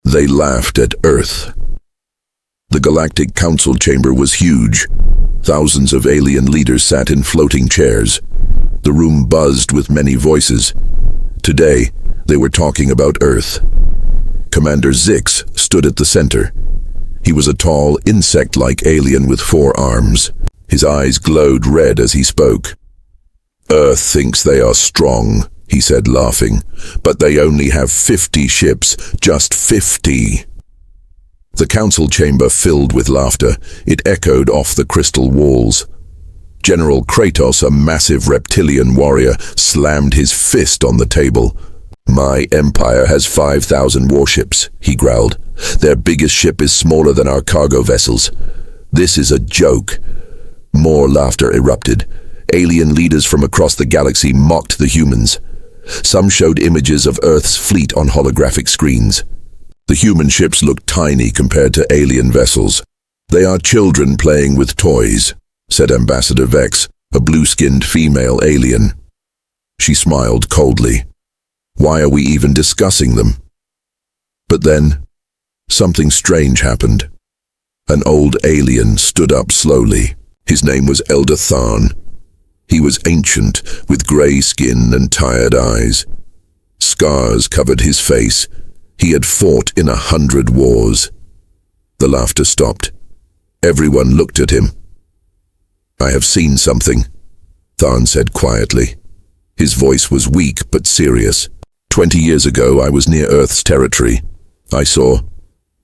They laughed at Earth. The Galactic Council chamber was huge. Thousands of alien leaders sat in floating chairs. The room buzzed with many voices. Today, they were talking about Earth. Commander Zix stood at the center. He was a tall, insect-like alien with 4 arms. His eyes glowed red as he spoke. "Earth thinks they are strong," he said, laughing, "but they only have 50 ships, just 50. The council chamber filled with laughter. It echoed off the crystal walls. General Kratos, a massive reptilian warrior, slammed his fist on the table. "My empire has 5,000 warships," he growled. "Their biggest ship is smaller than our cargo vessels. This is a joke." More laughter erupted. Alien leaders from across the galaxy mocked the humans. Some showed images of Earth's fleet on holographic screens. The human ships looked tiny compared to alien vessels. "They are children playing with toys," said Ambassador Vex, a blue-skinned female alien. She smiled coldly. "Why are we even discussing them?" But then, something strange happened. An old alien stood up slowly. His name was Elder Tharn. He was ancient, with grey skin and tired eyes. Scars covered his face. He had fought in 100 wars. The laughter stopped. Everyone looked at him. "I have seen something," Tharn said quietly. His voice was weak but serious. 20 years ago, I was near Earth's territory. I saw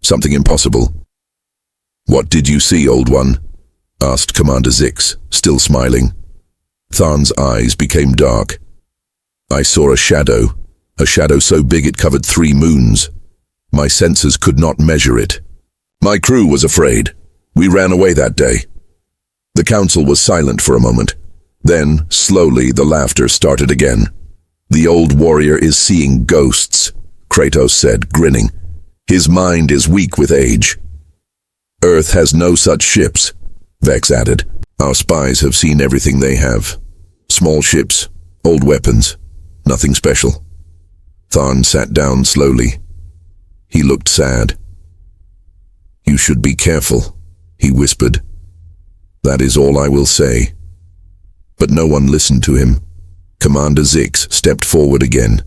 something impossible." "What did you see, old one?" asked Commander Zix, still smiling. Tharn's eyes became dark. "I saw a shadow so big it covered 3 moons. My senses could not measure it. My crew was afraid. We ran away that day." The council was silent for a moment. Then, slowly, the laughter started again. "The old warrior is seeing ghosts," Kratos said, grinning. "His mind is weak with age." "Earth has no such ships," Vex added. "Our spies have seen everything they have. Small ships, old weapons, nothing special." Tharn sat down slowly. He looked sad. "You should be careful," he whispered. "That is all I will say." But no one listened to him. Commander Zix stepped forward again.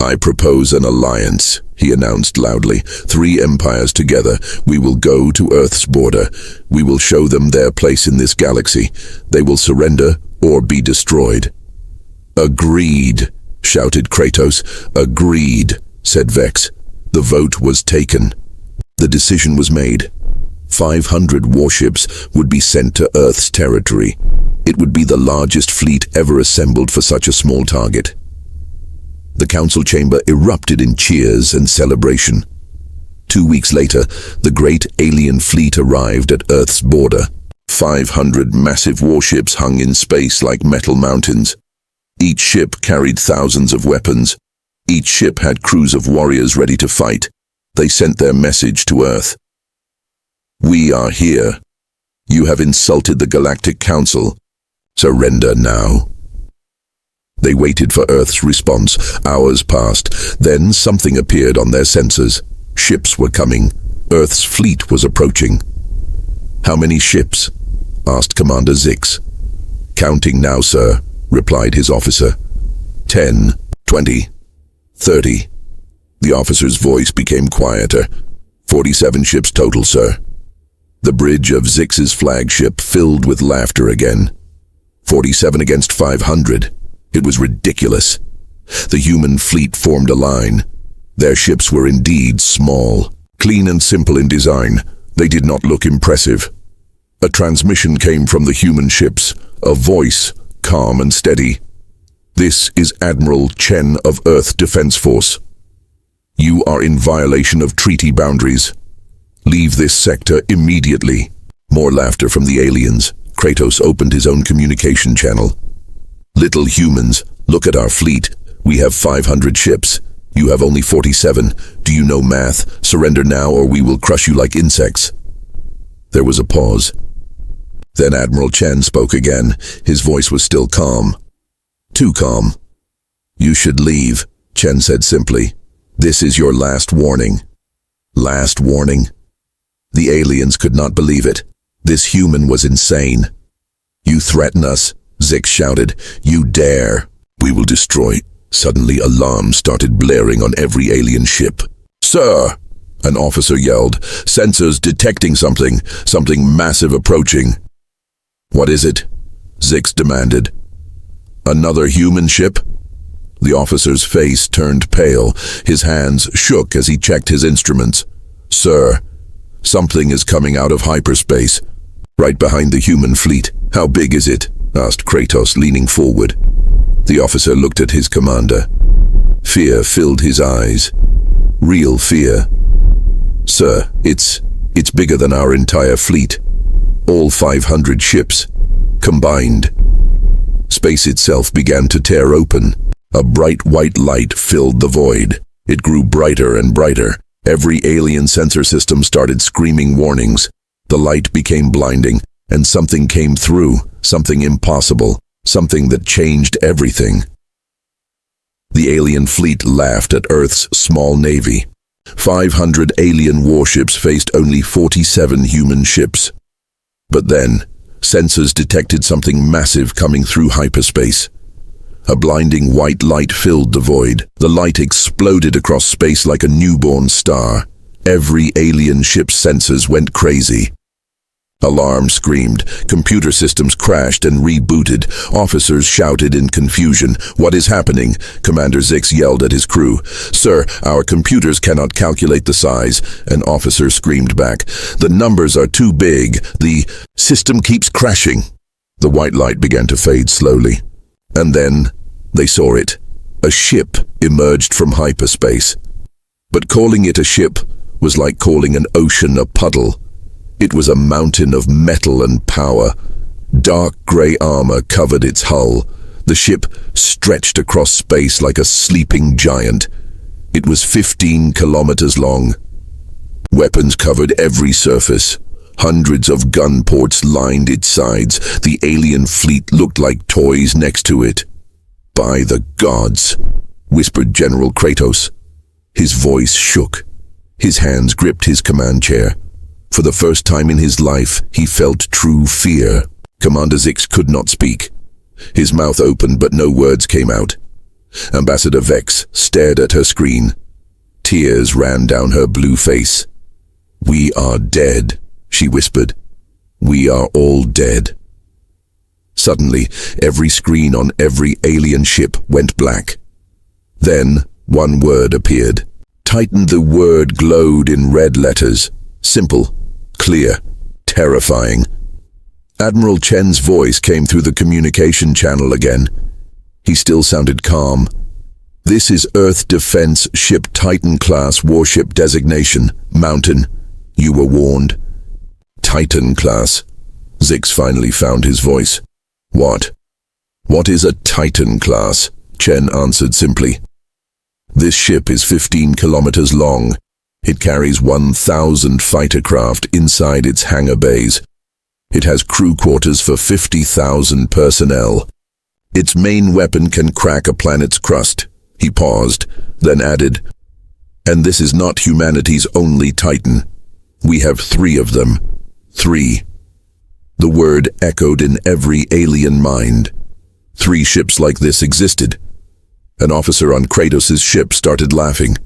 "I propose an alliance," he announced loudly. 3 empires together. We will go to Earth's border. We will show them their place in this galaxy. They will surrender or be destroyed." "Agreed," shouted Kratos. "Agreed," said Vex. The vote was taken. The decision was made. 500 warships would be sent to Earth's territory. It would be the largest fleet ever assembled for such a small target. The council chamber erupted in cheers and celebration. 2 weeks later, the great alien fleet arrived at Earth's border. 500 massive warships hung in space like metal mountains. Each ship carried thousands of weapons. Each ship had crews of warriors ready to fight. They sent their message to Earth. "We are here. You have insulted the Galactic Council. Surrender now." They waited for Earth's response. Hours passed. Then something appeared on their sensors. Ships were coming. Earth's fleet was approaching. "How many ships?" asked Commander Zix. "Counting now, sir," replied his officer. 10, 20, 30. The officer's voice became quieter. 47 ships total, sir." The bridge of Zix's flagship filled with laughter again. 47 against 500. It was ridiculous. The human fleet formed a line. Their ships were indeed small, clean and simple in design. They did not look impressive. A transmission came from the human ships, a voice, calm and steady. "This is Admiral Chen of Earth Defense Force. You are in violation of treaty boundaries. Leave this sector immediately." More laughter from the aliens. Kratos opened his own communication channel. "Little humans, look at our fleet. We have 500 ships. You have only 47. Do you know math? Surrender now or we will crush you like insects." There was a pause. Then Admiral Chen spoke again. His voice was still calm. Too calm. "You should leave," Chen said simply. "This is your last warning." Last warning. The aliens could not believe it. This human was insane. "You threaten us," Zix shouted. "You dare. We will destroy." Suddenly, alarms started blaring on every alien ship. "Sir!" an officer yelled. "Sensors detecting something massive approaching." "What is it?" Zix demanded. "Another human ship?" The officer's face turned pale. His hands shook as he checked his instruments. "Sir, something is coming out of hyperspace, right behind the human fleet." "How big is it?" asked Kratos, leaning forward. The officer looked at his commander. Fear filled his eyes. Real fear. "Sir, it's bigger than our entire fleet. All 500 ships, combined." Space itself began to tear open. A bright white light filled the void. It grew brighter and brighter. Every alien sensor system started screaming warnings. The light became blinding, and something came through, something impossible, something that changed everything. The alien fleet laughed at Earth's small navy. 500 alien warships faced only 47 human ships. But then, sensors detected something massive coming through hyperspace. A blinding white light filled the void. The light exploded across space like a newborn star. Every alien ship's sensors went crazy. Alarms screamed, computer systems crashed and rebooted. Officers shouted in confusion. "What is happening?" Commander Zix yelled at his crew. "Sir, our computers cannot calculate the size." An officer screamed back. "The numbers are too big. The system keeps crashing." The white light began to fade slowly. And then they saw it. A ship emerged from hyperspace. But calling it a ship was like calling an ocean a puddle. It was a mountain of metal and power. Dark grey armor covered its hull. The ship stretched across space like a sleeping giant. It was 15 kilometers long. Weapons covered every surface. Hundreds of gun ports lined its sides. The alien fleet looked like toys next to it. "By the gods," whispered General Kratos. His voice shook. His hands gripped his command chair. For the first time in his life, he felt true fear. Commander Zix could not speak. His mouth opened, but no words came out. Ambassador Vex stared at her screen. Tears ran down her blue face. "We are dead," she whispered. "We are all dead." Suddenly, every screen on every alien ship went black. Then, one word appeared. Titan. The word glowed in red letters. Simple, clear, terrifying. Admiral Chen's voice came through the communication channel again. He still sounded calm. "This is Earth Defense Ship Titan-Class Warship designation, Mountain. You were warned." Titan-Class. Zix finally found his voice. What is a Titan-Class?" Chen answered simply. "This ship is 15 kilometers long. It carries 1,000 fighter craft inside its hangar bays. It has crew quarters for 50,000 personnel. Its main weapon can crack a planet's crust." He paused, then added, "And this is not humanity's only Titan. We have 3 of them. 3. The word echoed in every alien mind. 3 ships like this existed. An officer on Kratos' ship started laughing.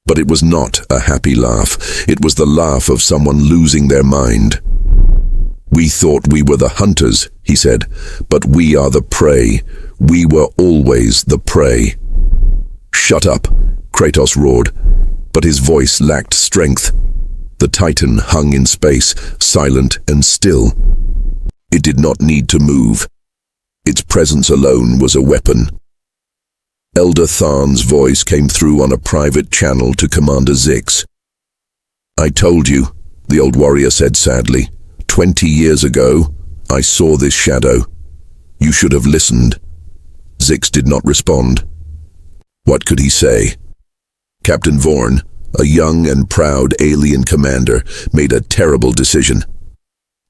But it was not a happy laugh. It was the laugh of someone losing their mind. "We thought we were the hunters," he said, "but we are the prey. We were always the prey." "Shut up," Kratos roared, but his voice lacked strength. The Titan hung in space, silent and still. It did not need to move. Its presence alone was a weapon. Elder Tharn's voice came through on a private channel to Commander Zix. "I told you," the old warrior said sadly. 20 years ago, I saw this shadow. You should have listened." Zix did not respond. What could he say? Captain Vorn, a young and proud alien commander, made a terrible decision.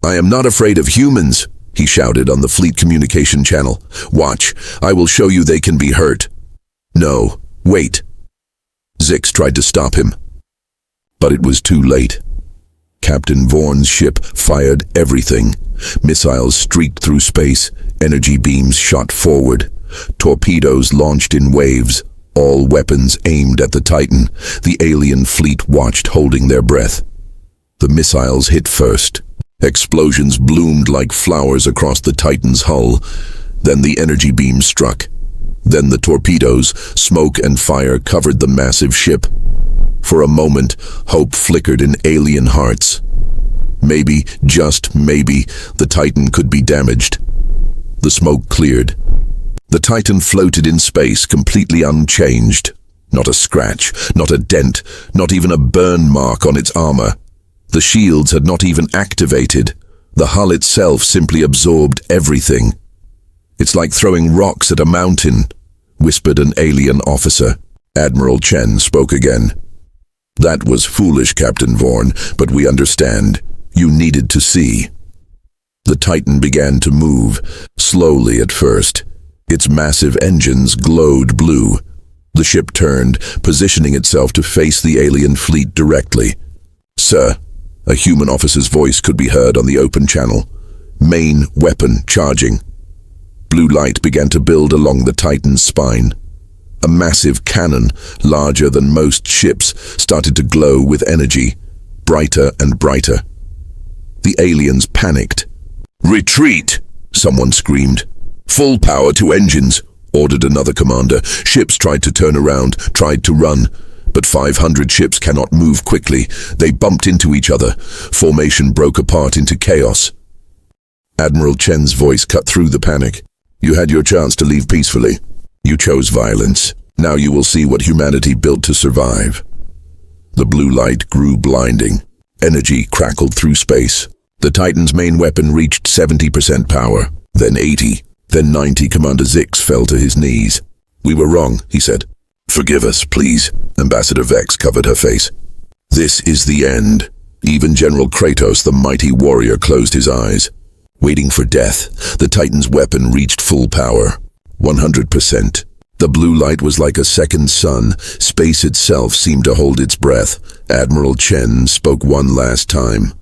"I am not afraid of humans," he shouted on the fleet communication channel. "Watch, I will show you they can be hurt." "No, wait." Zix tried to stop him. But it was too late. Captain Vaughn's ship fired everything. Missiles streaked through space, energy beams shot forward, torpedoes launched in waves, all weapons aimed at the Titan. The alien fleet watched, holding their breath. The missiles hit first. Explosions bloomed like flowers across the Titan's hull. Then the energy beams struck. Then the torpedoes, smoke and fire covered the massive ship. For a moment, hope flickered in alien hearts. Maybe, just maybe, the Titan could be damaged. The smoke cleared. The Titan floated in space, completely unchanged. Not a scratch, not a dent, not even a burn mark on its armor. The shields had not even activated. The hull itself simply absorbed everything. "It's like throwing rocks at a mountain," whispered an alien officer. Admiral Chen spoke again. "That was foolish, Captain Vaughn, but we understand. You needed to see." The Titan began to move, slowly at first. Its massive engines glowed blue. The ship turned, positioning itself to face the alien fleet directly. "Sir," a human officer's voice could be heard on the open channel. "Main weapon charging." Blue light began to build along the Titan's spine. A massive cannon, larger than most ships, started to glow with energy, brighter and brighter. The aliens panicked. "Retreat!" someone screamed. "Full power to engines," ordered another commander. Ships tried to turn around, tried to run, but 500 ships cannot move quickly. They bumped into each other. Formation broke apart into chaos. Admiral Chen's voice cut through the panic. "You had your chance to leave peacefully. You chose violence. Now you will see what humanity built to survive." The blue light grew blinding. Energy crackled through space. The Titan's main weapon reached 70% power, then 80, then 90. Commander Zix fell to his knees. "We were wrong," he said. "Forgive us, please." Ambassador Vex covered her face. "This is the end." Even General Kratos, the mighty warrior, closed his eyes. Waiting for death, the Titan's weapon reached full power. 100%. The blue light was like a second sun. Space itself seemed to hold its breath. Admiral Chen spoke one last time.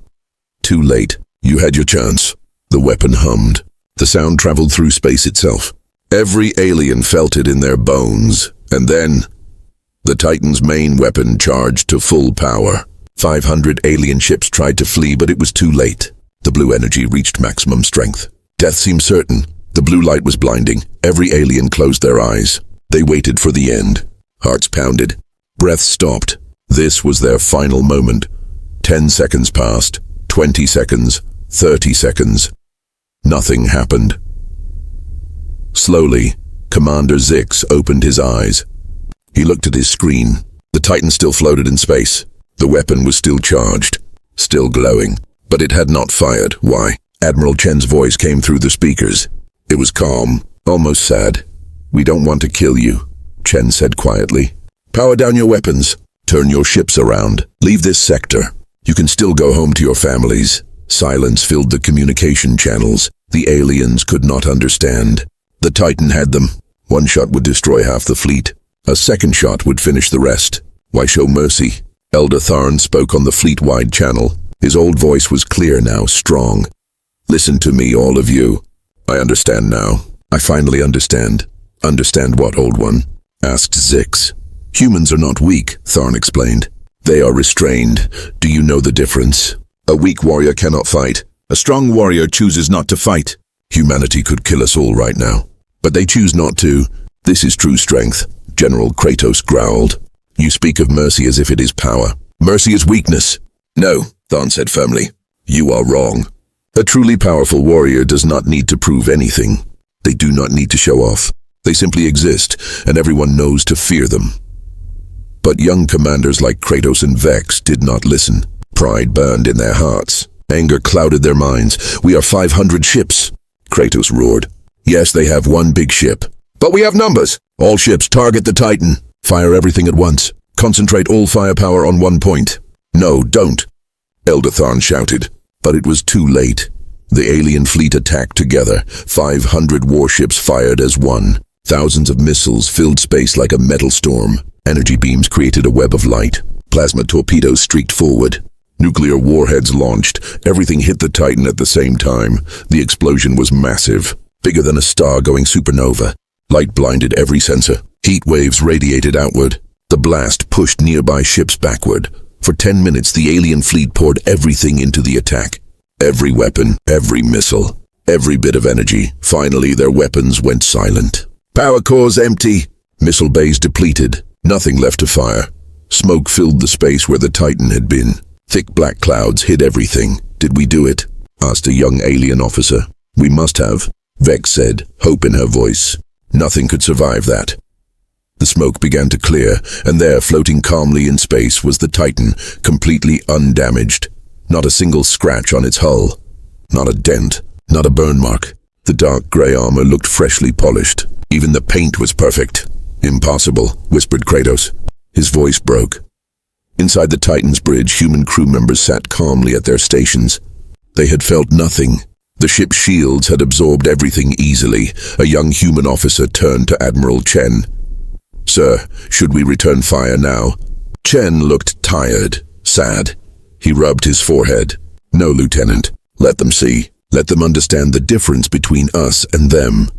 "Too late. You had your chance." The weapon hummed. The sound traveled through space itself. Every alien felt it in their bones. And then, the Titan's main weapon charged to full power. 500 alien ships tried to flee, but it was too late. The blue energy reached maximum strength. Death seemed certain. The blue light was blinding. Every alien closed their eyes. They waited for the end. Hearts pounded. Breath stopped. This was their final moment. 10 seconds passed. 20 seconds. 30 seconds. Nothing happened. Slowly, Commander Zix opened his eyes. He looked at his screen. The Titan still floated in space. The weapon was still charged, still glowing, but it had not fired. Why? Admiral Chen's voice came through the speakers. It was calm, almost sad. "We don't want to kill you," Chen said quietly. "Power down your weapons. Turn your ships around. Leave this sector. You can still go home to your families." Silence filled the communication channels. The aliens could not understand. The Titan had them. One shot would destroy half the fleet. A second shot would finish the rest. Why show mercy? Elder Tharn spoke on the fleet-wide channel. His old voice was clear now, strong. "Listen to me, all of you. I understand now. I finally understand." "Understand what, Old One?" asked Zix. "Humans are not weak," Tharn explained. "They are restrained. Do you know the difference? A weak warrior cannot fight. A strong warrior chooses not to fight. Humanity could kill us all right now, but they choose not to. This is true strength," General Kratos growled. "You speak of mercy as if it is power. Mercy is weakness." "No," Tharn said firmly. "You are wrong. A truly powerful warrior does not need to prove anything. They do not need to show off. They simply exist, and everyone knows to fear them." But young commanders like Kratos and Vex did not listen. Pride burned in their hearts. Anger clouded their minds. "We are 500 ships," Kratos roared. "Yes, they have one big ship. But we have numbers. All ships target the Titan. Fire everything at once. Concentrate all firepower on one point." "No, don't," Elder Tharn shouted. But it was too late. The alien fleet attacked together. 500 warships fired as one. Thousands of missiles filled space like a metal storm. Energy beams created a web of light. Plasma torpedoes streaked forward. Nuclear warheads launched. Everything hit the Titan at the same time. The explosion was massive, bigger than a star-going supernova. Light blinded every sensor. Heat waves radiated outward. The blast pushed nearby ships backward. For 10 minutes, the alien fleet poured everything into the attack. Every weapon, every missile, every bit of energy. Finally, their weapons went silent. Power cores empty. Missile bays depleted. Nothing left to fire. Smoke filled the space where the Titan had been. Thick black clouds hid everything. Did we do it? Asked a young alien officer. We must have, Vex said, hope in her voice. Nothing could survive that. The smoke began to clear, and there, floating calmly in space, was the Titan, completely undamaged. Not a single scratch on its hull. Not a dent. Not a burn mark. The dark grey armor looked freshly polished. Even the paint was perfect. Impossible, whispered Kratos. His voice broke. Inside the Titan's bridge, human crew members sat calmly at their stations. They had felt nothing. The ship's shields had absorbed everything easily. A young human officer turned to Admiral Chen. Sir, should we return fire now? Chen looked tired, sad. He rubbed his forehead. No, Lieutenant. Let them see. Let them understand the difference between us and them.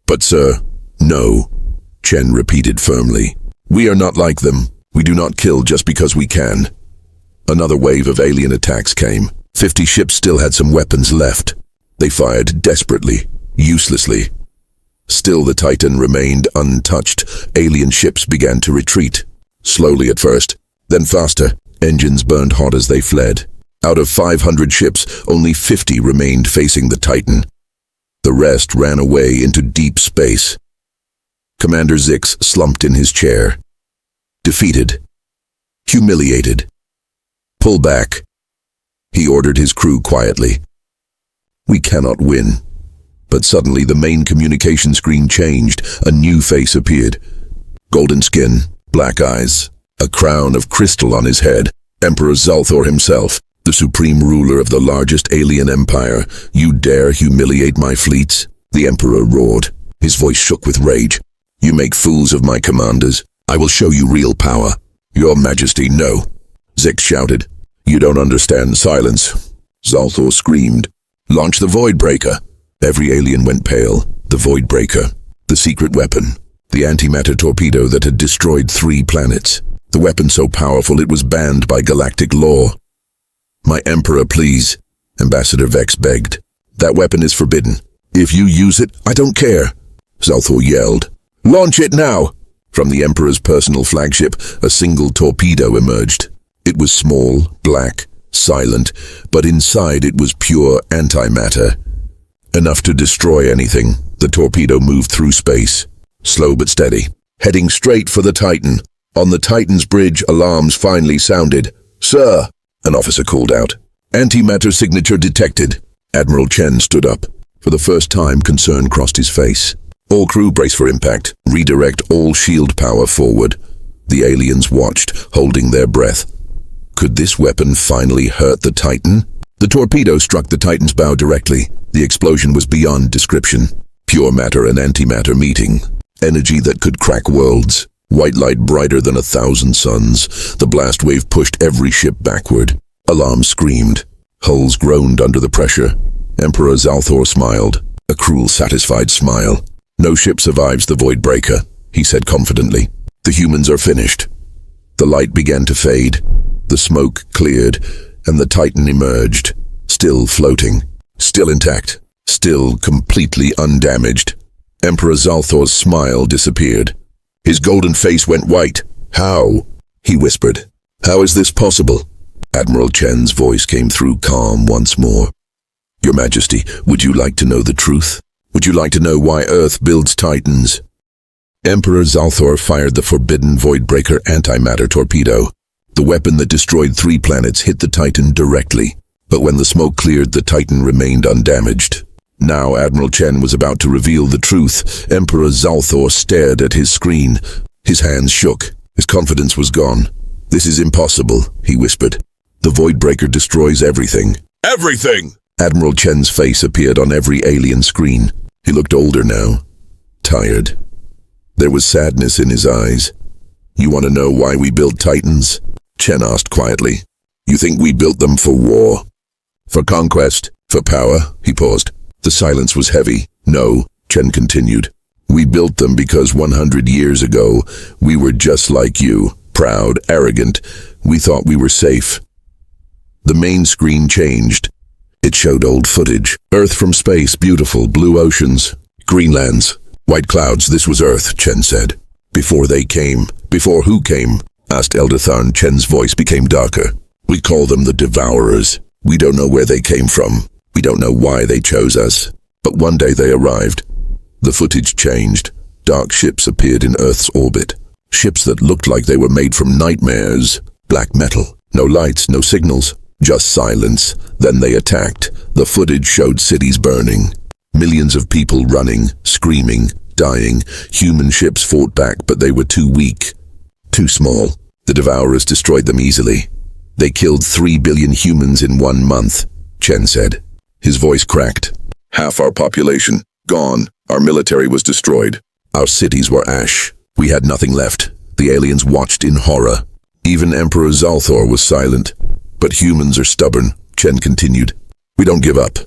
But sir, no, Chen repeated firmly. We are not like them. We do not kill just because we can. Another wave of alien attacks came. 50 ships still had some weapons left. They fired desperately, uselessly. Still the Titan remained untouched. Alien ships began to retreat. Slowly at first, then faster. Engines burned hot as they fled. Out of 500 ships, only 50 remained facing the Titan. The rest ran away into deep space. Commander Zix slumped in his chair. Defeated. Humiliated. Pull back. He ordered his crew quietly. We cannot win. But suddenly the main communication screen changed. A new face appeared. Golden skin, black eyes, a crown of crystal on his head. Emperor Zalthor himself, the supreme ruler of the largest alien empire. You dare humiliate my fleets? The Emperor roared. His voice shook with rage. You make fools of my commanders. I will show you real power. Your Majesty, no. Zix shouted. You don't understand silence. Zalthor screamed. Launch the Void Breaker. Every alien went pale. The Void Breaker. The secret weapon. The antimatter torpedo that had destroyed 3 planets. The weapon so powerful it was banned by galactic law. My Emperor, please, Ambassador Vex begged. That weapon is forbidden. If you use it, I don't care. Zalthor yelled. Launch it now! From the Emperor's personal flagship, a single torpedo emerged. It was small, black, silent, but inside it was pure antimatter. Enough to destroy anything. The torpedo moved through space, slow but steady, heading straight for the Titan. On the Titan's bridge, alarms finally sounded. Sir, an officer called out. Antimatter signature detected. Admiral Chen stood up. For the first time, concern crossed his face. All crew brace for impact. Redirect all shield power forward. The aliens watched, holding their breath. Could this weapon finally hurt the Titan? The torpedo struck the Titan's bow directly. The explosion was beyond description. Pure matter and antimatter meeting. Energy that could crack worlds. White light brighter than 1,000 suns. The blast wave pushed every ship backward. Alarms screamed. Hulls groaned under the pressure. Emperor Zalthor smiled. A cruel, satisfied smile. No ship survives the Void Breaker, he said confidently. The humans are finished. The light began to fade. The smoke cleared, and the Titan emerged. Still floating. Still intact. Still completely undamaged. Emperor Zalthor's smile disappeared. His golden face went white. How? He whispered. How is this possible? Admiral Chen's voice came through calm once more. Your Majesty, would you like to know the truth? Would you like to know why Earth builds Titans? Emperor Zalthor fired the forbidden Voidbreaker antimatter torpedo. The weapon that destroyed 3 planets hit the Titan directly. But when the smoke cleared, the Titan remained undamaged. Now Admiral Chen was about to reveal the truth. Emperor Zalthor stared at his screen. His hands shook. His confidence was gone. This is impossible, he whispered. The Voidbreaker destroys everything. Everything! Admiral Chen's face appeared on every alien screen. He looked older now. Tired. There was sadness in his eyes. You want to know why we build Titans? Chen asked quietly. You think we built them for war? For conquest? For power? He paused. The silence was heavy. No, Chen continued. We built them because 100 years ago, we were just like you, proud, arrogant. We thought we were safe. The main screen changed. It showed old footage. Earth from space, beautiful, blue oceans, green lands, white clouds. This was Earth, Chen said. Before they came. Before who came? Asked Eldathan. Chen's voice became darker. We call them the Devourers. We don't know where they came from. We don't know why they chose us. But one day they arrived. The footage changed. Dark ships appeared in Earth's orbit. Ships that looked like they were made from nightmares. Black metal. No lights, no signals. Just silence. Then they attacked. The footage showed cities burning. Millions of people running, screaming, dying. Human ships fought back, but they were too weak. Too small. The Devourers destroyed them easily. They killed 3 billion humans in 1 month, Chen said. His voice cracked. Half our population, gone. Our military was destroyed. Our cities were ash. We had nothing left. The aliens watched in horror. Even Emperor Zalthor was silent. But humans are stubborn, Chen continued. We don't give up.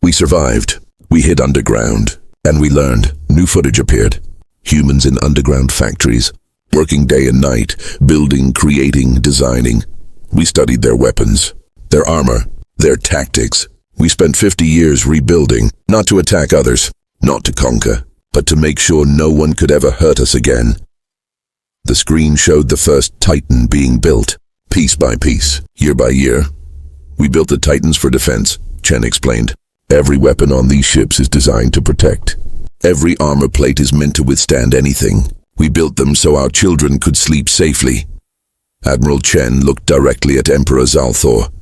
We survived. We hid underground. And we learned. New footage appeared. Humans in underground factories, working day and night, building, creating, designing. We studied their weapons, their armor, their tactics. We spent 50 years rebuilding, not to attack others, not to conquer, but to make sure no one could ever hurt us again. The screen showed the first Titan being built, piece by piece, year by year. We built the Titans for defense, Chen explained. Every weapon on these ships is designed to protect. Every armor plate is meant to withstand anything. We built them so our children could sleep safely. Admiral Chen looked directly at Emperor Zalthor.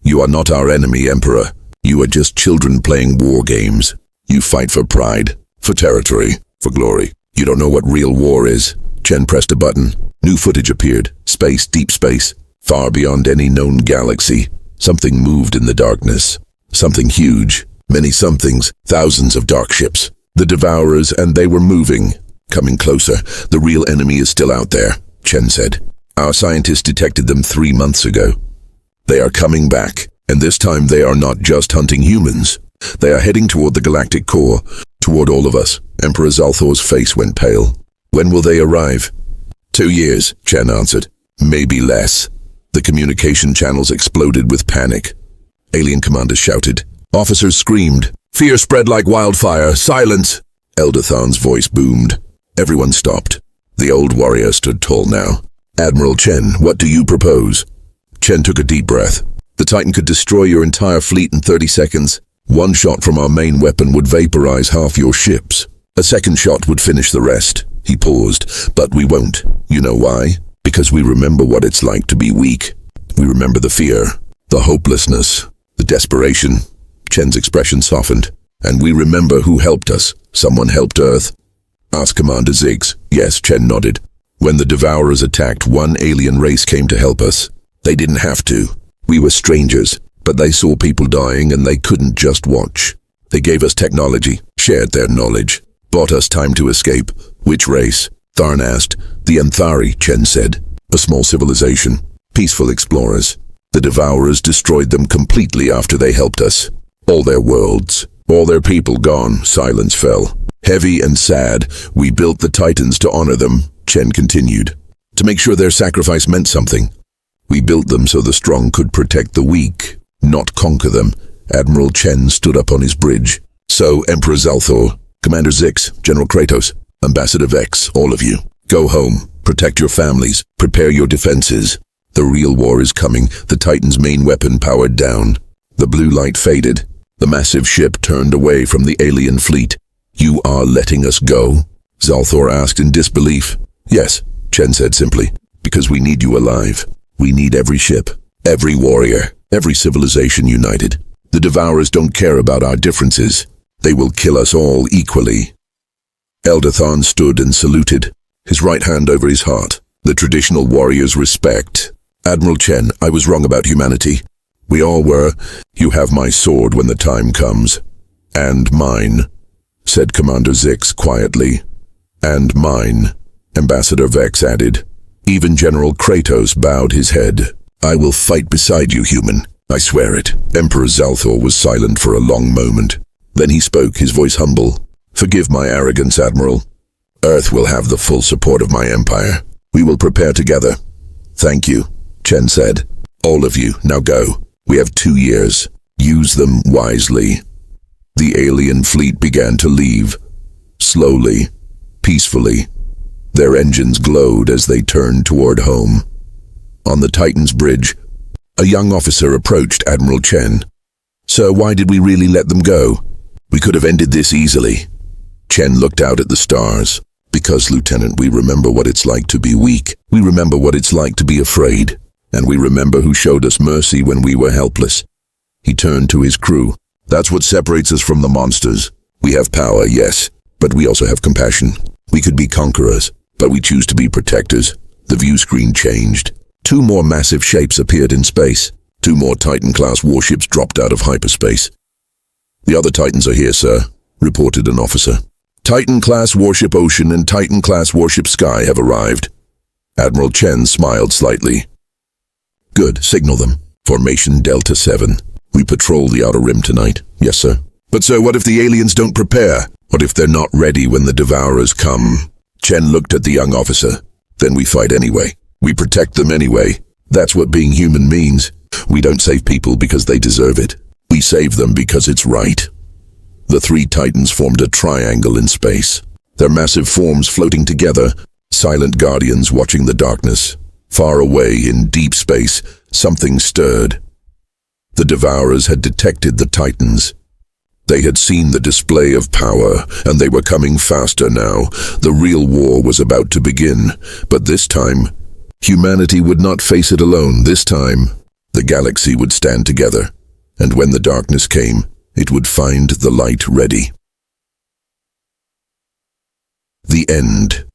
You are not our enemy, Emperor. You are just children playing war games. You fight for pride, for territory, for glory. You don't know what real war is. Chen pressed a button. New footage appeared. Space, deep space, far beyond any known galaxy. Something moved in the darkness. Something huge. Many somethings. Thousands of dark ships. The Devourers, and they were moving. Coming closer. The real enemy is still out there, Chen said. Our scientists detected them 3 months ago. They are coming back, and this time they are not just hunting humans. They are heading toward the galactic core, toward all of us. Emperor Zalthor's face went pale. When will they arrive? 2 years, Chen answered. Maybe less. The communication channels exploded with panic. Alien commanders shouted. Officers screamed. Fear spread like wildfire. Silence! Eldathan's voice boomed. Everyone stopped. The old warrior stood tall now. Admiral Chen, what do you propose? Chen took a deep breath. The Titan could destroy your entire fleet in 30 seconds. One shot from our main weapon would vaporize half your ships. A second shot would finish the rest. He paused. But we won't. You know why? Because we remember what it's like to be weak. We remember the fear, the hopelessness, the desperation. Chen's expression softened. And we remember who helped us. Someone helped Earth. Asked Commander Ziggs. Yes, Chen nodded. When the Devourers attacked, one alien race came to help us. They didn't have to. We were strangers, but they saw people dying and they couldn't just watch. They gave us technology, shared their knowledge, bought us time to escape. Which race? Tharn asked. The Anthari, Chen said. A small civilization. Peaceful explorers. The Devourers destroyed them completely after they helped us. All their worlds, all their people gone. Silence fell. Heavy and sad, we built the Titans to honor them, Chen continued. To make sure their sacrifice meant something. We built them so the strong could protect the weak, not conquer them. Admiral Chen stood up on his bridge. So, Emperor Zalthor, Commander Zix, General Kratos, Ambassador Vex, all of you, go home, protect your families, prepare your defenses. The real war is coming. The Titan's main weapon powered down. The blue light faded. The massive ship turned away from the alien fleet. You are letting us go? Zalthor asked in disbelief. Yes, Chen said simply, because we need you alive. We need every ship, every warrior, every civilization united. The Devourers don't care about our differences. They will kill us all equally. Eldathan stood and saluted, his right hand over his heart. The traditional warrior's respect. Admiral Chen, I was wrong about humanity. We all were. You have my sword when the time comes. And mine, said Commander Zix quietly. And mine, Ambassador Vex added. Even General Kratos bowed his head. "I will fight beside you, human. I swear it." Emperor Zalthor was silent for a long moment. Then he spoke, his voice humble. "Forgive my arrogance, Admiral. Earth will have the full support of my empire. We will prepare together." "Thank you," Chen said. "All of you, now go. We have 2 years. Use them wisely." The alien fleet began to leave. Slowly, peacefully. Their engines glowed as they turned toward home. On the Titan's bridge, a young officer approached Admiral Chen. "Sir, why did we really let them go? We could have ended this easily." Chen looked out at the stars. "Because, Lieutenant, we remember what it's like to be weak. We remember what it's like to be afraid. And we remember who showed us mercy when we were helpless." He turned to his crew. "That's what separates us from the monsters. We have power, yes, but we also have compassion. We could be conquerors, but we choose to be protectors." The view screen changed. 2 more massive shapes appeared in space. 2 more Titan-Class warships dropped out of hyperspace. "The other Titans are here, sir," reported an officer. "Titan-Class Warship Ocean and Titan-Class Warship Sky have arrived." Admiral Chen smiled slightly. "Good, signal them. Formation Delta 7. We patrol the Outer Rim tonight." "Yes, sir." "But sir, what if the aliens don't prepare? What if they're not ready when the Devourers come?" Chen looked at the young officer. "Then we fight anyway. We protect them anyway. That's what being human means. We don't save people because they deserve it. We save them because it's right." The 3 Titans formed a triangle in space, their massive forms floating together, silent guardians watching the darkness. Far away in deep space, something stirred. The Devourers had detected the Titans. They had seen the display of power, and they were coming faster now. The real war was about to begin, but this time, humanity would not face it alone. This time, the galaxy would stand together, and when the darkness came, it would find the light ready. The end.